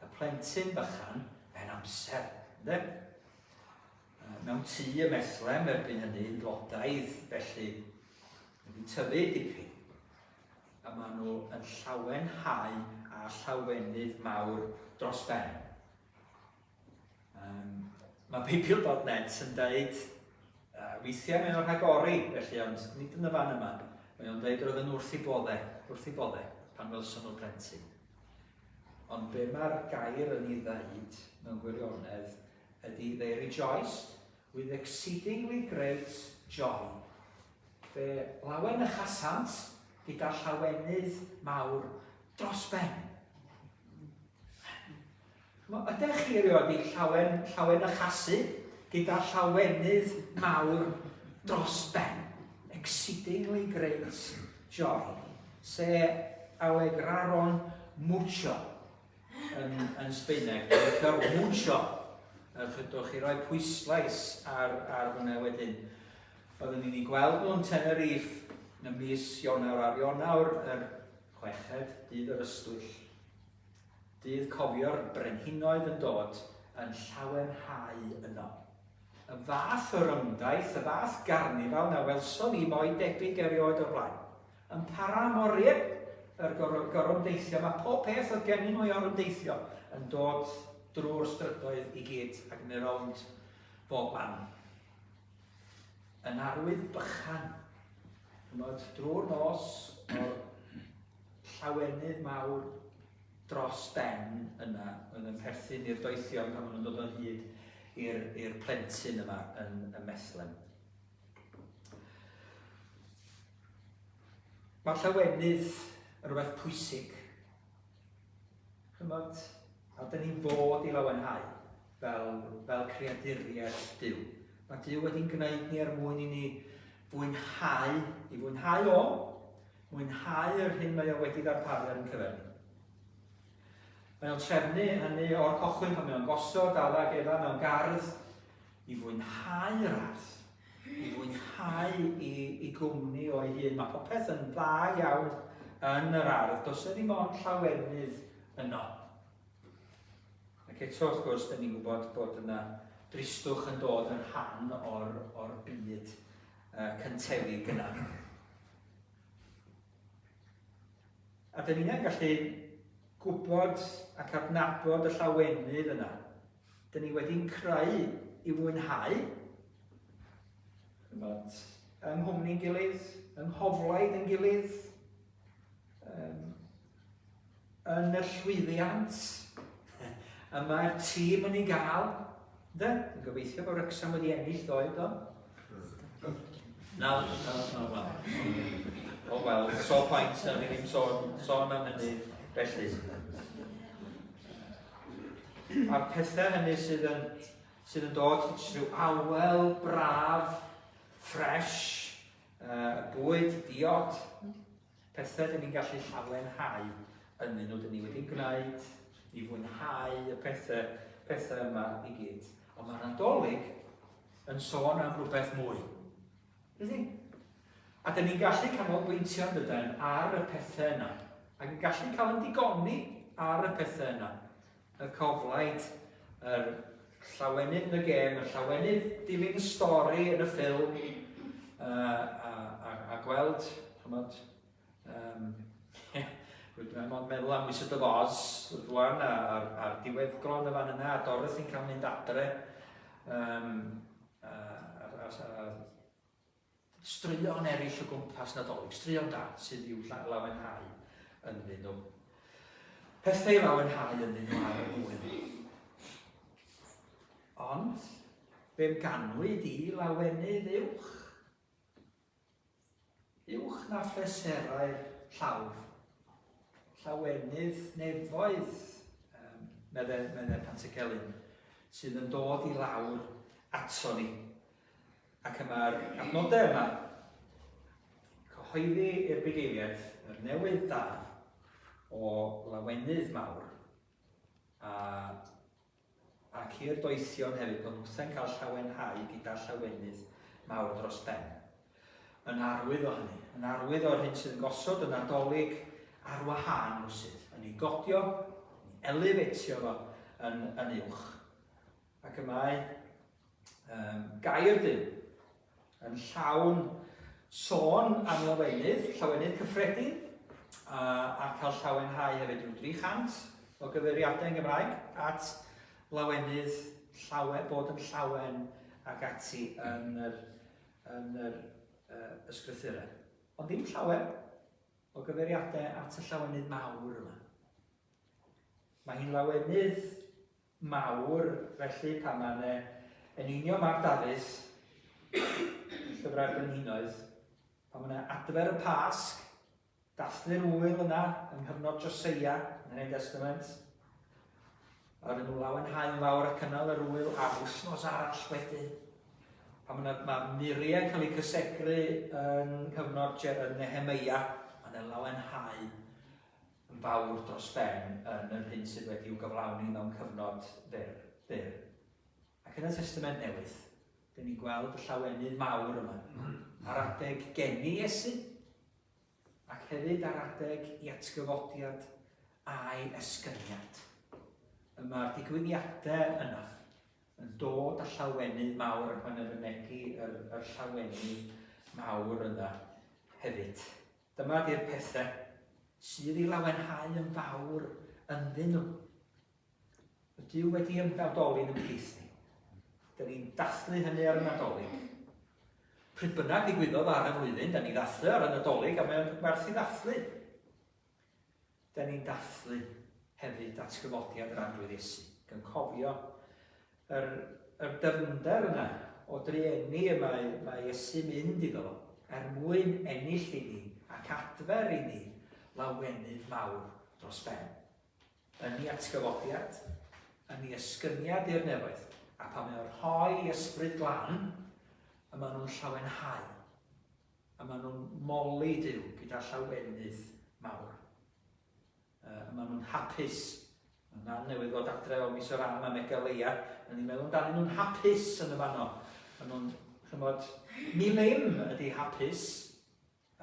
y plentyn bychan yn amser. Mewn tŷ y Methlem erbyn hynny, blodaidd felly wedi tyfu dipyn. A maen nhw yn llawenhau a llawenydd mawr dros ben. Mae Beibl.net yn dweud, weithiau mae'n o'r rhagori, felly, ond nid yn y fan yma, mae'n dweud roedd yn wrth i bodde, pan welson nhw'r plentyn. Ond be mae'r gair yn ei ddeud mewn gwirionedd ydy they rejoiced with exceedingly great joy. Fe lawen y chasant gyda llawenydd mawr dros ben. Ydych chi erioed i llawen y chasu gyda llawenydd mawr dros ben? Exceedingly great joy. Se alegraron mucho yn Sbaeneg. Mucho. Chydwch chi roi pwyslais ar hwnna wedyn. Oedden ni'n ei gweld nhw'n Tenerife yn y mis Ionawr ar Ionawr yr 6ed, dydd yr ystwyll. Dydd cofio'r brenhinoedd yn dod yn llawenhau yno. Y fath o rymdaith, y fath garnifal na welson ni mwy debyg erioed o'r blaen. Yn paramoriau yr gorymdeithio, mae pob peth oedd gennym o'i orymdeithio yn dod drwy'r strydoedd i gyd ac yn yr rownd bob man. Yn arwydd bychan, drwy'r nos o'r llawenydd mawr dros ben yna, oedd yn perthyn i'r doethion pan maen nhw'n dod o hyd i'r plentyn yma yn y Methlem. Mae'r llawenydd yn rhywbeth pwysig. A dyn ni'n bod i lawenhau fel creaduriaid Duw. Mae Duw wedi'n gwneud ni mwyn i ni fwynhau mwynhau yr hyn mae o wedi ddarparu ar yn cyfer ni. Mae o'n trefnu hynny o'r cochwyn pan mae o'n gosod adag efo mewn gardd i fwynhau yr ardd, i fwynhau i gwmni o'i hun. Mae popeth yn dda iawn yn yr ardd. Does yna ddim ond llawenydd yno. Ac eto wrth gwrs, dyn ni'n gwybod bod yna dristwch yn dod yn rhan o'r byd cyntefig yna. A dyn ni'n gallu gwybod ac adnabod y llawenydd yna. Dyn ni wedi'n creu i fwynhau. Yng nghwmni'n gilydd, yng nghoflaid yn gilydd, yn y llwyddiant, yma'r tîm yn ei gael. Yn gobeithio bod Wrecsam wedi ennill ddoed o. Wel. O wel, so pwynt na ni ddim sôn am hynny felly. A'r pethau hynny sydd yn dod trwy awel, braf, ffres, bwyd, diod, pethau dyn ni'n gallu llawenhau ynyn nhw, dyn ni wedi'n gwneud i fwynhau y pethau yma i gyd. Ond mae'r Nadolig yn sôn am rhywbeth mwy. A dyn ni'n gallu canolbwyntio ar y pethau yna. Ac yn gallu cael yn digoni ar y pethau yna. Y coflaid, yr llawenydd yn y gêm, y llawenydd dilyn stori yn y ffilm, a gweld, Dwi'n meddwl am Wizard of Oz, rwan, a'r diweddglo yn y fan yna, a Dorothy yn cael mynd adre. Straeon eraill o gwmpas Nadolig, straeon da sydd i'w lawenhau ynddyn nhw. Pethau lawenhau ynddyn nhw ar y gwyl. Ond, fe'n ganwyd i lawenydd uwch. Uwch na phleserau'r llawr. Llawenydd nefoedd medde Pantycelyn, sydd yn dod i lawr ato ni. Ac yma'r adnodau yma, cyhoeddi i'r bugeiliaid, yr newydd da o lawenydd mawr, ac i'r doethion hefyd, bod nhw'n cael llawenhau gyda llawenydd mawr dros ben. Yn arwydd o hynny, yn arwydd o'r hyn sydd yn gosod yn adolyg ar wahân rwsyd, yn ei godio, yn ei elefetio fo yn uwch. Ac y mae gair Duw yn llawn sôn am lawenydd cyffredin, a cael llawenhau hefyd rhyw 300 o gyfeiriadau yn Gymraeg at lawenydd bod yn llawen ac ati yn yr ysgrythurau. Ond dim llawer o gyfeiriadau at y llawenydd mawr yma. Mae hi'n lawenydd mawr, felly pan mae'n eneinio Mark Davies, llyfrau'r brenhinoedd, pan mae'n adfer y Pasg, dathlu'r wyl yna yng nghyfnod Joseia yn y Testament, ar nhw lawenhau yn fawr a cynnal yr wyl a wthnos arall wedyn. Pan mae muriau cael ei cysegru yn cyfnod Nehemia, mae'n lawenhau yn fawr dros ben yn yr hyn sydd wedi'w gyflawni mewn cyfnod byr. Ac yn y Testament Newydd, dyn ni'n gweld y llawenydd mawr yma, ar adeg geni Iesu, ac hefyd ar adeg i atgyfodiad a'i esgyniad. Mae'r digwyddiadau yna yn dod â llawenydd mawr ac mae'n ymwynegu yr llawenydd mawr yna hefyd. Dyma di'r pethau sydd i lawenhau yn fawr ynddyn nhw. Y Duw wedi ymfawdoli yn ymhlith ni. Dyna ni'n dathlu hynny ar y Nadolig. Pryd bynnag ddigwyddodd ar y flwyddyn, dyna ni'n dathlu ar y Nadolig a mae'n werth i dathlu. Dyna ni'n dathlu hefyd atgyfodiad yr arglwydd Iesu. Gan cofio yr dyfnder yna o drienni y mae Iesu mynd iddo mwyn ennill i ni ac adfer i ni lawenydd mawr dros ben. Yn ei atgyfodiad, yn ei esgyniad i'r nefoedd, a pan mae'n rhoi ysbryd glân, a maen nhw'n llawenhau, a maen nhw'n moli Duw gyda llawenydd mawr. Maen nhw'n hapus. Mae'n newydd fod adre o mis o'r am a Megalia, a ni'n meddwl amdano nhw'n hapus yn y fanno. Maen nhw'n, chymod, milim ydi hapus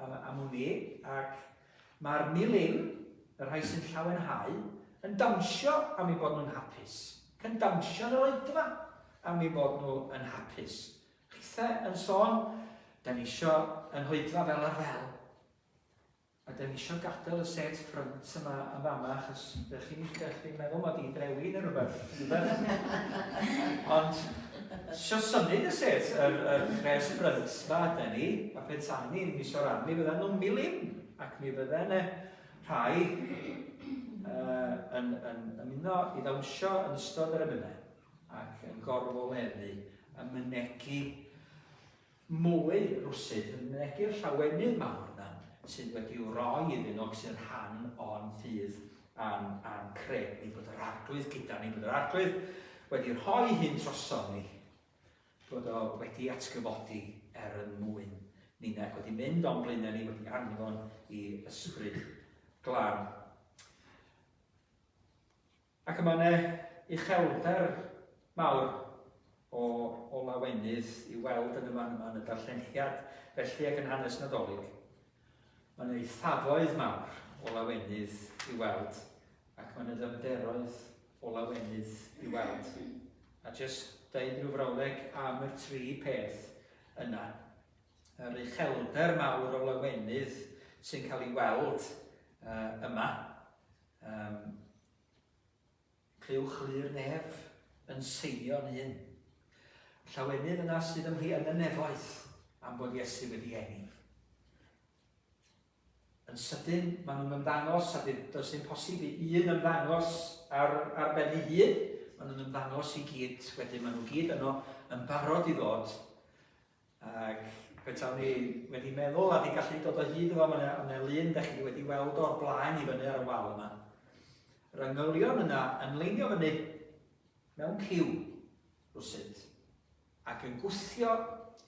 am hwnni, ac mae'r milim, y rhai sy'n llawenhau, yn dawnsio am ei bod nhw'n hapus. Yn dawnsio yn yr oedfa am ei bod nhw yn hapus. Chithau yn sôn, da ni isio yn hoedfa fel ar fel. A da ni isio gadael y set ffrynt yma yn fama, achos ydych chi'n meddwl mod i drewin yn rhywbeth. Ond, isio symud y set, yr pres ffrynt yma da ni, a petani yn mis o'r am, mi fydden nhw'n milim, ac mi fydden rhai yn ymuno i ddawnsio yn ystod yr emynau, ac yn gorfoleddu, yn mynegu mwy rwsyd, yn mynegu'r llawenydd mawr yna, sydd wedi'w roi iddyn nhw sy'n rhan o'n ffydd a'n creu ni, bod yr arglwydd gyda ni, bod yr arglwydd wedi'i rhoi hyn troson ni, bod o wedi atgyfodi mwyn ni, ac wedi mynd o'n blaenau ni, wedi anfon i ysbryd glân. Ac yma uchelder mawr o lawenydd i weld yn y darlleniad, felly ac yn hanes Nadolig. Mae'n eithafoedd mawr o lawenydd i weld, ac mae'n ddyfnderoedd o lawenydd i weld. A jyst deud rhyw frawddeg am y 3 peth yna. Yr uchelder mawr o lawenydd sy'n cael ei weld yma. Clywch lir nef yn seinio'n un. Llawenydd yna sydd yn y nefoedd am bod Iesu wedi enni. Yn sydyn, maen nhw'n ymddangos, a does dim posib i un ymddangos ar ben ei hun, maen nhw'n ymddangos i gyd, wedyn maen nhw gyd yno yn barod i ddod. Ac petawn ni wedi meddwl a di gallu dod o hyd efo, mae yna lun da chi wedi weld o'r blaen i fyny ar y wal yma. Yr angylion yna yn leinio fyny mewn ciw rwsyd ac yn gwthio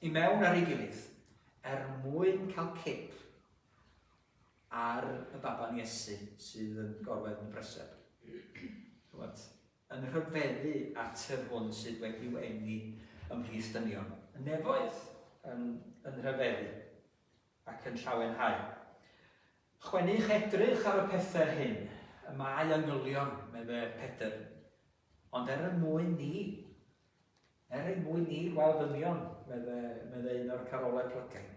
i mewn ar ei gilydd mwyn cael cip ar y baban Iesu sydd yn gorwedd yn breseb. Yn rhyfeddu at yr hwn sydd wedi wenu ymhlith dynion. Y nefoedd yn rhyfeddu ac yn llawenhau. Chwennych edrych ar y pethau hyn, y mae angylion, meddwl Pedr, ond mwyn ni gweld dynion, meddwl un o'r carolau plygain,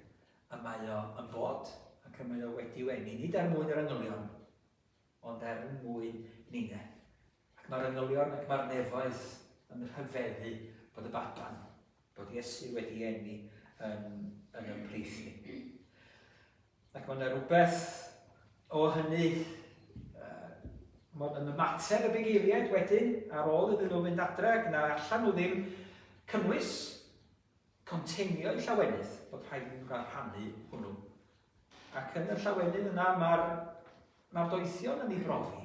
y mae o yn bod ac y mae o wedi wenu, nid mwyn yr angylion, ond mwyn ninne. Ac mae'r angylion ac mae'r nefoedd yn rhyfeddu bod y baban, bod Iesu wedi enu yn ymhlith ni. Ac mae'n rhywbeth o hynny yn ymateb y bugeiliaid wedyn ar ôl iddyn nhw fynd adre ac na allan nhw ddim cynnwys continio i Llawenydd bod rhaid nhw'n cael rhannu hwnnw. Ac yn y Llawenydd yna mae'r doethion yn ei brofi.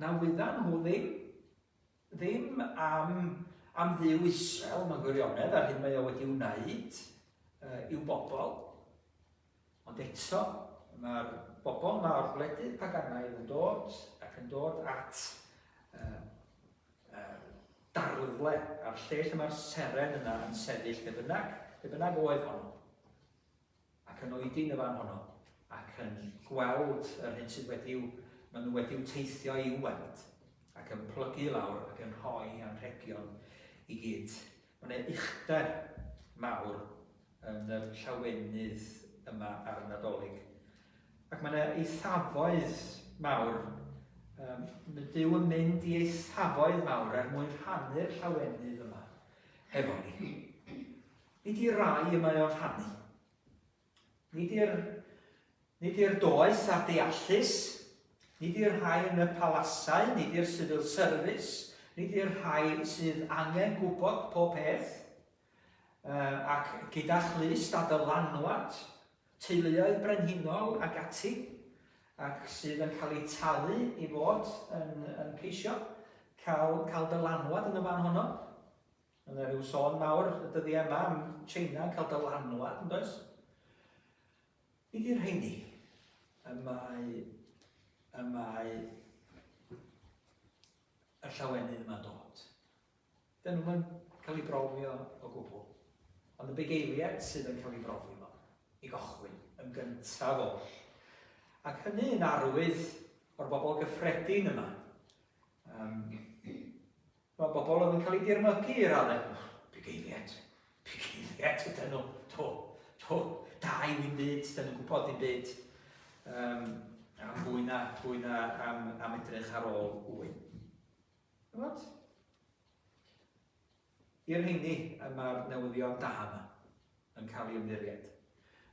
Na wyddan nhw ddim am ddiw Israel mewn gwirionedd ar hyn mae o wedi wneud i'w bobl. Ond eto, mae'r bobl mawr gwledydd paganaidd yn dod ac yn dod at darddle ar lle lle mae'r seren yna yn sefyll dyfnach oedd honno ac yn oedyn y fan honno ac yn gweld yr hyn sydd maen nhw wedi'w teithio i'w weld ac yn plygu lawr ac yn rhoi anrhegion i gyd. Mae'n uchder mawr yn y Llawenydd yma ar y Nadolig. Ac mae'n eithafoedd mawr, Dyw yn mynd i eithafoedd mawr mwyn rhannu'r Llawenydd yma efo ni. Nid i'r rai yma o'n rhannu. Nid i'r doeth a'r deallus, nid i'r rhai yn y palasau, nid i'r civil service, nid i'r rhai sydd angen gwybod pob peth, ac gyda chlust a dylanwad, teuluoedd brenhinol ac ati, ac sydd yn cael ei talu i fod yn ceisio cael dylanwad yn y fan honno. Yna rhyw sôn mawr y dyddi yma am China yn cael dylanwad, yn does? Nid i'r rheini y mae y Llawenydd yma dod. Dyn nhw'n cael ei brofio o gwbl. Ond y bugeiliaid sydd yn cael ei brofio i gochwyn yn gyntaf oll. Ac hynny yn arwydd o'r bobl gyffredin yma. Mae bobl yn cael ei dirmygu i'r adeg. Bugeiliaid ydyn nhw. Da i wy'n byd, dyn nhw'n gwybod i'n byd. Fwy na am edrych ar ôl wyn. I'r heini mae'r newyddion da yma yn cael ei ymddiried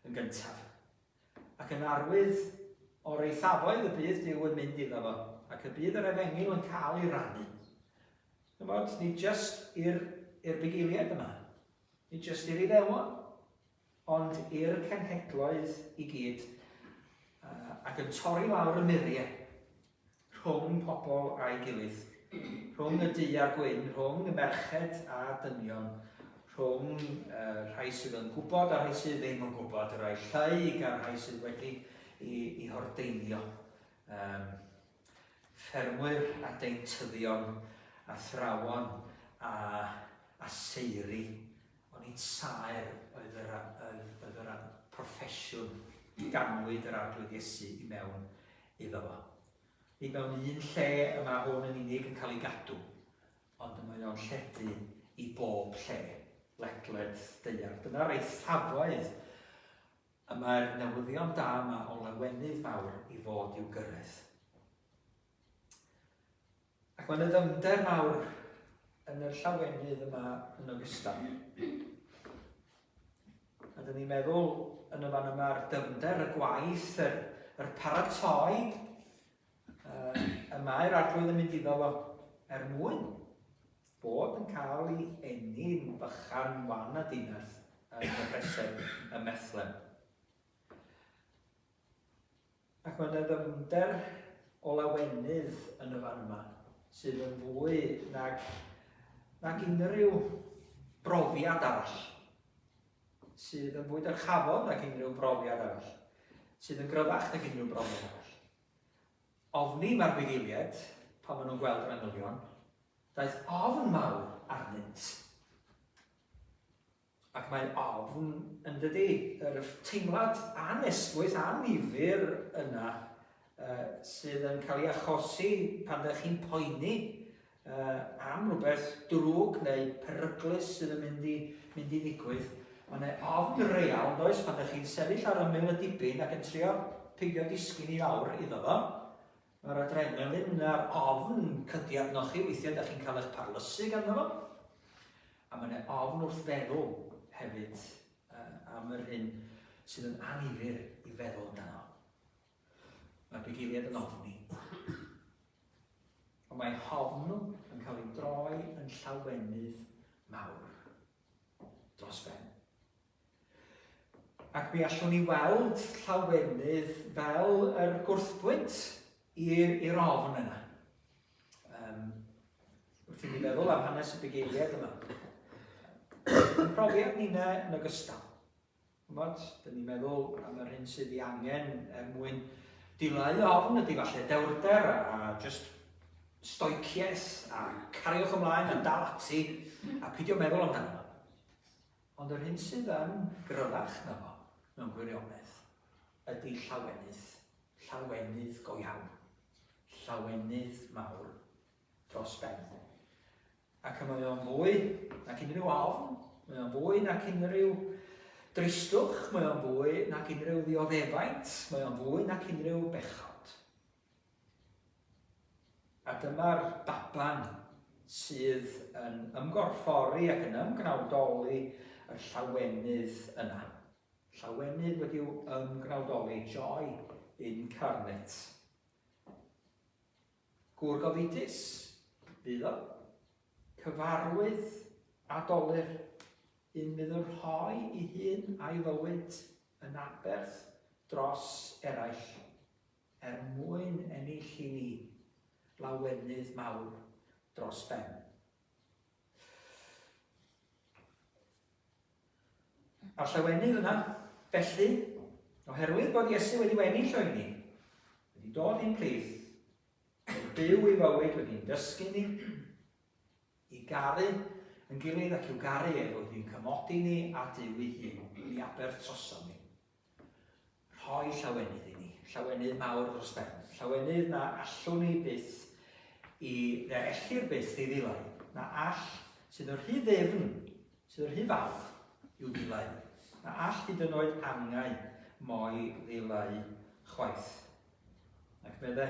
yn gyntaf. Ac yn arwydd o'r eithafoedd y bydd Dyw yn mynd iddo fo, ac y bydd yr efengil yn cael ei rannu. Nid just i'r bugeiliaid yma, nid just i'r Iddewon, ond i'r cenhedloedd i gyd, ac yn torri lawr y muriau rhwng pobl a'i gilydd, rhwng y du a'r gwyn, rhwng y merched a dynion, rhwng rhai sydd yn gwybod a rhai sydd ddim yn gwybod, y rhai lleug a rhai sydd wedi i hordeinio. Ffermwyr a deintyddion a thrawon a seiri, ond i'n saer oedd yr proffesiwn ganwyd yr arglwydd Iesu i mewn iddo fo. Nid mewn un lle yma hwn yn unig yn cael ei gadw, ond mae o'n lledu i bob lle, ledled deuar. Dyna'r eithafoedd y mae'r newyddion da yma o lawenydd mawr i fod i'w gyrraedd. Ac mae'n y ddyfnder mawr yn y Llawenydd yma yn ogystal. A dyn ni'n meddwl yn y fan yma'r dyfnder, y gwaith, yr paratoi mae'r arglwydd yn mynd iddo fo mwyn bod yn cael ei enni'n bychan wan a dinas yn y breseg y methlem. Ac mae'n y ddyfnder o lawenydd yn y fan yma, sydd yn fwy nag unrhyw brofiad arall, sydd yn fwy dyrchafod nag unrhyw brofiad arall, sydd yn gryfach nag unrhyw brofiad arall. Ofni mae'r bugeiliaid, pan maen nhw'n gweld manylion, daeth ofn mawr arnynt. Ac mae ofn yn dydi, yr teimlad anesgwyth a nifyr yna sydd yn cael ei achosi pan ydych chi'n poeni am rhywbeth drwg neu peryglus sydd yn mynd i ddigwydd. Mae ofn real, does, pan ydych chi'n sefyll ar ymyl y dibyn ac yn trio peidio disgyn i lawr iddo fo. Mae'r adrenalin a'r ofn cydiad noch chi, weithiau ydych chi'n cael eich parlysu ganddo fo. A mae ofn wrth feddwl hefyd am yr hyn sydd yn anifyr i feddwl amdano. Mae'r bugeiliaid yn ofni. Ond mae hofn nhw yn cael ei droi yn llawenydd mawr dros ben. Ac mi allwn ni weld llawenydd fel yr gwrthbwynt i'r ofn yna. Wrth i ni feddwl am hanes y bugeiliaid yma. Yn profiad ni'na yn ogystal. Dyn ni'n meddwl am yr hyn sydd ei angen mwyn dileu ofn ydy falle dewrder a just stoiciaeth a cariwch ymlaen a dal ati a peidio meddwl amdano. Ond yr hyn sydd yn gryfach na fo mewn gwirionedd ydy llawenydd go iawn, llawenydd mawr dros ben. Ac mae o'n fwy nac unrhyw ofn, mae o'n fwy nac unrhyw dristwch, mae o'n fwy nac unrhyw ddioddefaint, mae o'n fwy nac unrhyw bechod. A dyma'r baban sydd yn ymgorffori ac yn ymgnawdoli y llawenydd yna. Llawenydd wedi'w ymgnawdoli, joy incarnate. Gŵr gofidus, fydd o, cyfarwydd a dolir, un fydd yn rhoi ei hun a'i fywyd yn aberth dros eraill, mwyn ennill i ni lawenydd mawr dros ben. A'r llawenydd yna, felly, oherwydd bod Iesu wedi ennill o'i ni, wedi dod i'n plith, wedi byw ei fywyd, wedi'n dysgu ni, i garu yn gilydd ac i'w garu wedi'n cymodi ni a Duw ei hun, i aberth troson ni. Rhoi llawenydd i ni, llawenydd mawr dros ben, llawenydd na allwn ni byth ellir byth i ddileu, na all sydd yn rhy ddefn, sydd yn rhy fawr i'w ddileu, na all hyd yn oed angau moi ddileu chwaith. Ac medde,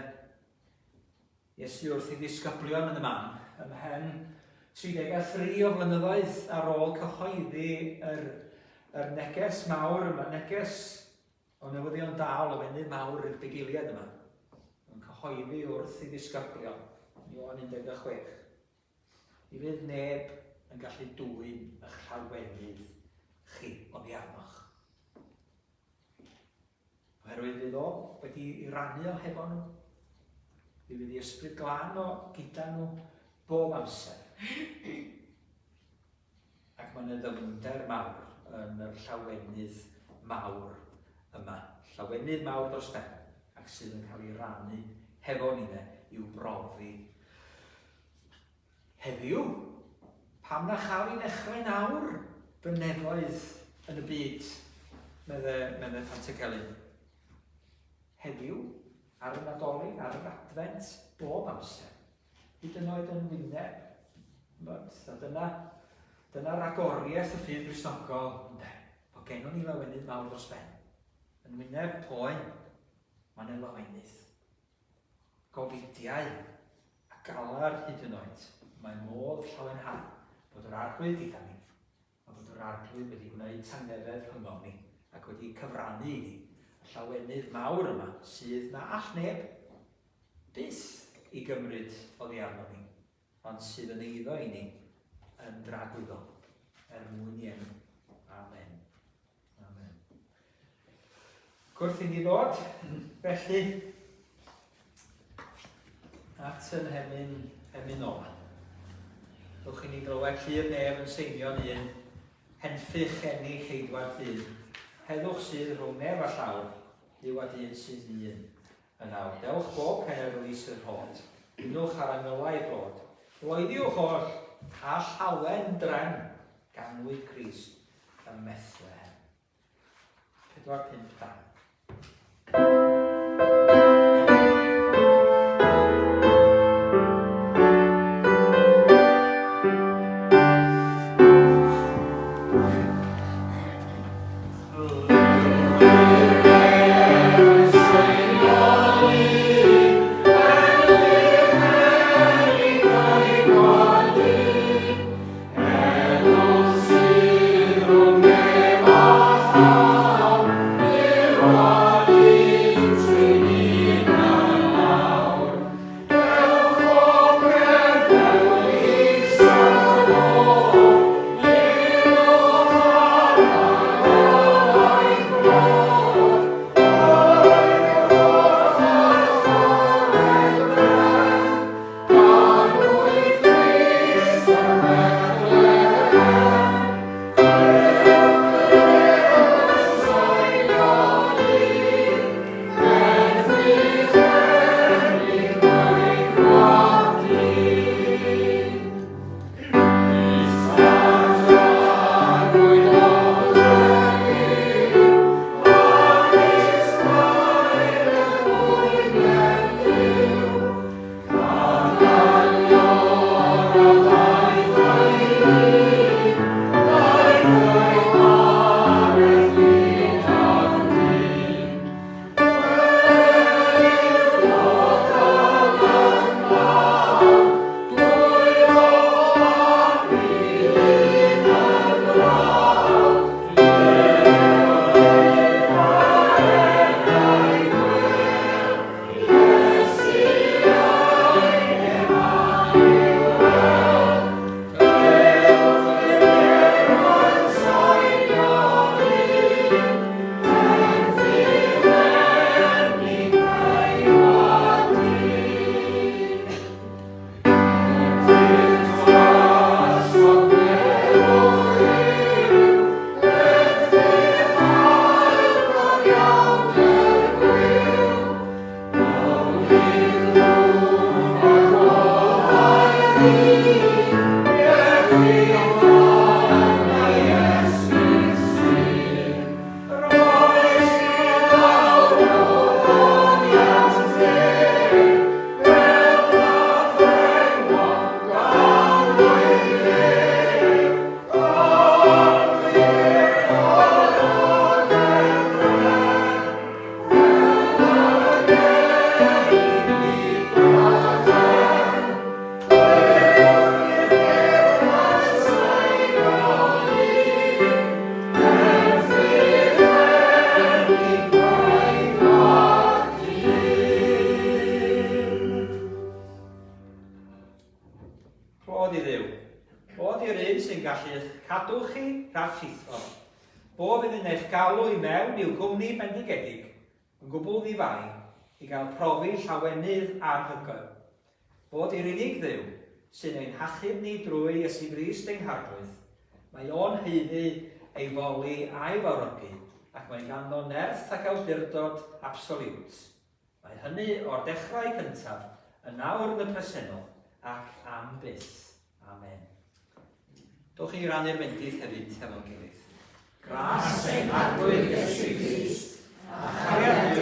Iesu wrth i ddisgyblion yn y man, ymhen 33 o flynyddoedd ar ôl cyhoeddi yr neges mawr yma, neges o newyddion da o lawenydd mawr i'r bugeiliaid yma. Yn cyhoeddi wrth i ddisgyblion, Ioan 16. I fydd neb yn gallu dwyn eich llawenydd chi oddi arnoch. Oherwydd fydd o wedi ei rannu o hefo nhw. Fydd ei ysbryd glân o gyda nhw bob amser. Ac mae'n ddyfnder mawr yn yr llawenydd mawr yma. Llawenydd mawr dros ben, ac sydd yn cael ei rannu hefo ni i'w brofi heddiw. Pam na chael ei ddechrau nawr fy nefoedd yn y byd, medde Pantycelyn. Heddiw, ar y Nadolig, ar yr Adfent, bob amser. Hyd yn oed yn wyneb. Dyna'r agoriaeth y ffydd Gristnogol, bod gennym ni lawenydd mawr dros ben. Yn wyneb poen, mae'n lawenydd. Gofidiau a galar hyd yn oed, mae'n modd llawenhau bod yr arglwydd gyda ni, a bod yr arglwydd wedi gwneud tangnefedd rhwng ni ac wedi cyfrannu i ni. Y llawenydd mawr yma sydd na all neb byth i gymryd oddi arno ni, ond sydd yn eiddo i ni yn dragwyddo mwyn i enw. Amen. Amen. Gwrth i ni ddod, felly, at yn hemyn ola. Rwch i ni glywed llun nef yn seinio'n un, henffych enni cheidwa'r dydd. Heddwch sydd rhwng nef a llawr, yw a dyn sydd un. Yn awr, dewch bob cer lys yr hod. Unwch ar anglylau brod. Loeddiwch oll a llawen dren ganwyd Crist ym Methlehem. 4-5 dan. Bo fydd yn eich galw i mewn i'w gwmni bendigedig, yn gwbl ddifau, i gael profi llawenydd anhygoel. Bod i'r unig Dduw sy'n ein hachub ni drwy Iesu Grist ein harglwydd, mae o'n haeddu ei foli a'i fawrogi, ac mae ganddo nerth ac awdurdod absoliwt. Mae hynny o'r dechrau cyntaf, yn nawr yn y presennol, ac am byth. Amen. Dowch chi rannu'r bendith hefyd hefo'n gilydd. Gras ein arglwydd Iesu Grist, a chariad